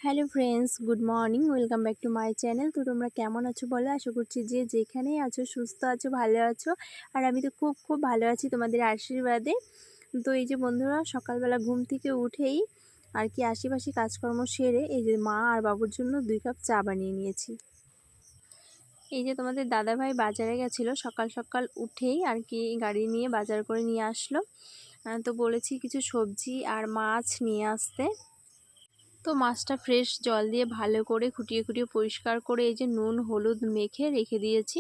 Hello friends, good morning. Welcome back to my channel. তো তোমরা কেমন আছো বলো? আশা করছি যে যেখানেই আছো সুস্থ আছো, ভালো আছো। আর আমি তো খুব খুব ভালো আছি তোমাদের আশীর্বাদে। তো এই যে বন্ধুরা, সকালবেলা ঘুম থেকে উঠেই আর কি আশেপাশে কাজকর্ম সেরে এই যে মা আর বাবুর জন্য 2 কাপ চা বানিয়ে নিয়েছি। এই যে তোমাদের দাদাভাই বাজারে গেছিলো, সকাল সকাল উঠেই আর কি গাড়ি নিয়ে বাজার করে নিয়ে আসলো। তো বলেছি কিছু সবজি আর মাছ নিয়ে আসতে। তো মাছটা ফ্রেশ জল দিয়ে ভালো করে খুঁটিয়ে খুঁটিয়ে পরিষ্কার করে এই যে নুন হলুদ মেখে রেখে দিয়েছি।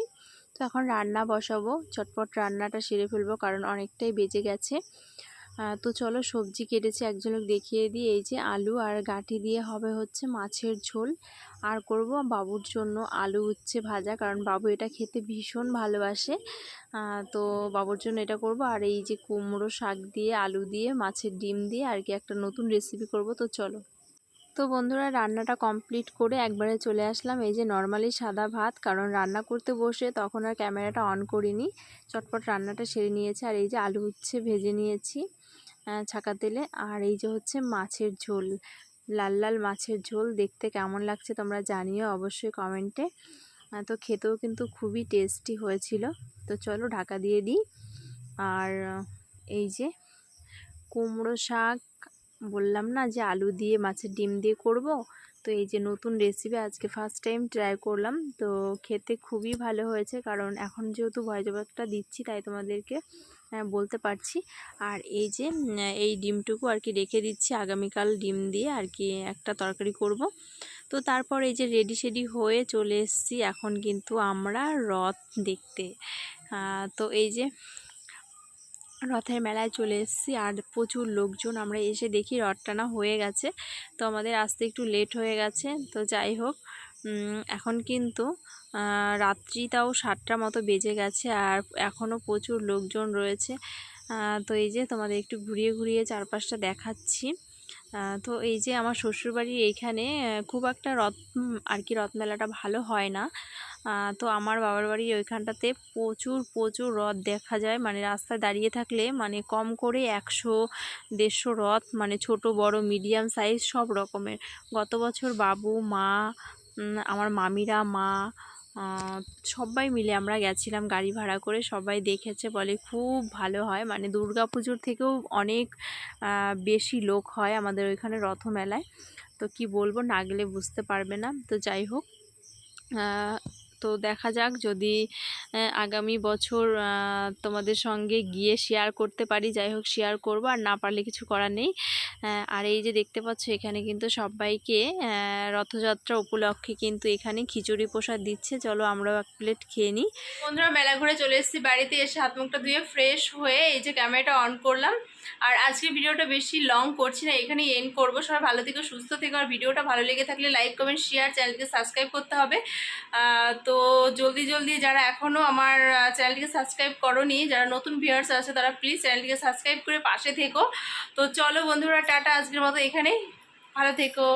তো এখন রান্না বসাবো, চটপট রান্নাটা সেরে ফেলবো কারণ অনেকটাই বেজে গেছে। তো চলো সবজি কেটেছি এক ঝলক দেখিয়ে দিই। এই যে আলু আর গাঁটি দিয়ে হবে হচ্ছে মাছের ঝোল, আর করব বাবুর জন্য আলু উচ্ছে ভাজা, কারণ বাবু এটা খেতে ভীষণ ভালোবাসে। তো বাবুর জন্য এটা করব। আর এই যে কুমড়ো শাক দিয়ে আলু দিয়ে মাছের ডিম দিয়ে আর কি একটা নতুন রেসিপি করব। তো চলো। তো বন্ধুরা, রান্নাটা কমপ্লিট করে একবারে চলে আসলাম এই যে নর্মালি সাদা ভাত, কারণ রান্না করতে বসে তখন আর ক্যামেরাটা অন করিনি। চটপট রান্নাটা সেরে নিয়েছি। আর এই যে আলু উচ্ছে ভেজে নিয়েছি ছাকা তেলে। আর এই যে হচ্ছে মাছের ঝোল, লাল লাল মাছের ঝোল। দেখতে কেমন লাগছে তোমরা জানিও অবশ্যই কমেন্টে। তো খেতেও কিন্তু খুবই টেস্টি হয়েছিল। তো চলো ঢাকা দিয়ে দিই। আর এই যে কুমড়ো শাক, বললাম না যে আলু দিয়ে মাছের ডিম দিয়ে করব। তো এই যে নতুন রেসিপি আজকে ফার্স্ট টাইম ট্রাই করলাম। তো খেতে খুবই ভালো হয়েছে, কারণ এখন যেহেতু ভয়েস ওভারটা দিচ্ছি তাই তোমাদেরকে বলতে পারছি। আর এই যে এই ডিমটুকু আর কি রেখে দিচ্ছি, আগামীকাল ডিম দিয়ে আর কি একটা তরকারি করব। তো তারপর এই যে রেডি সেডি হয়ে চলে এসেছি এখন কিন্তু আমরা রথ দেখতে। তো এই যে রথের মেলায় চলে এসেছি আর প্রচুর লোকজন। আমরা এসে দেখি রথ টানা হয়ে গেছে, তো আমাদের আসতে একটু লেট হয়ে গেছে। তো যাই হোক, এখন কিন্তু রাত্রি তাও 7টার মতো বেজে গেছে আর এখনও প্রচুর লোকজন রয়েছে। তো এই যে তোমাদের একটু ঘুরিয়ে ঘুরিয়ে চারপাশটা দেখাচ্ছি। তো এই যে আমার শ্বশুরবাড়ির এইখানে খুব একটা রথ আর কি রথমেলাটা ভালো হয় না। তো আমার বাবার বাড়ির ওইখানটাতে প্রচুর প্রচুর রথ দেখা যায়, মানে রাস্তায় দাঁড়িয়ে থাকলে মানে কম করে 100-150 রথ, মানে ছোট বড় মিডিয়াম সাইজ সব রকমের। গত বছর বাবু, মা, আমার মামিরা, মা, সবাই মিলে আমরা গেছিলাম গাড়ি ভাড়া করে। সবাই দেখেছে, বলে খুব ভালো হয়, মানে দুর্গা পুজোর থেকেও অনেক বেশি লোক হয় আমাদের ওইখানে রথমেলায়। তো কি বলবো, না গেলে বুঝতে পারবে না। তো যাই হোক, তো দেখা যাক যদি আগামী বছর তোমাদের সঙ্গে গিয়ে শেয়ার করতে পারি। যাই হোক শেয়ার করব, আর না পারলে কিছু করার নেই। আর এই যে দেখতে পাচ্ছ এখানে কিন্তু সবাইকে রথযাত্রা উপলক্ষে কিন্তু এখানে খিচুড়ি প্রসাদ দিচ্ছে। চলো আমরাও এক প্লেট খেয়ে নিই। বন্ধুরা, মেলা ঘুরে চলে এসেছি, বাড়িতে এসে হাত মুখটা ধুয়ে ফ্রেশ হয়ে এই যে ক্যামেরাটা অন করলাম। আর আজকে ভিডিওটা বেশি লং করছি না, এখানেই এন্ড করবো। সবাই ভালো থেকো, সুস্থ থেকো। আর ভিডিওটা ভালো লেগে থাকলে লাইক কমেন্ট শেয়ার, চ্যানেলকে সাবস্ক্রাইব করতে হবে। তো জলদি জলদি যারা এখনও আমার চ্যানেলটিকে সাবস্ক্রাইব করোনি, যারা নতুন ভিউয়ার্স আছে তারা প্লিজ চ্যানেলটিকে সাবস্ক্রাইব করে পাশে থেকো। তো চলো বন্ধুরা, টাটা, আজকের মতো এখানেই। ভালো থেকো।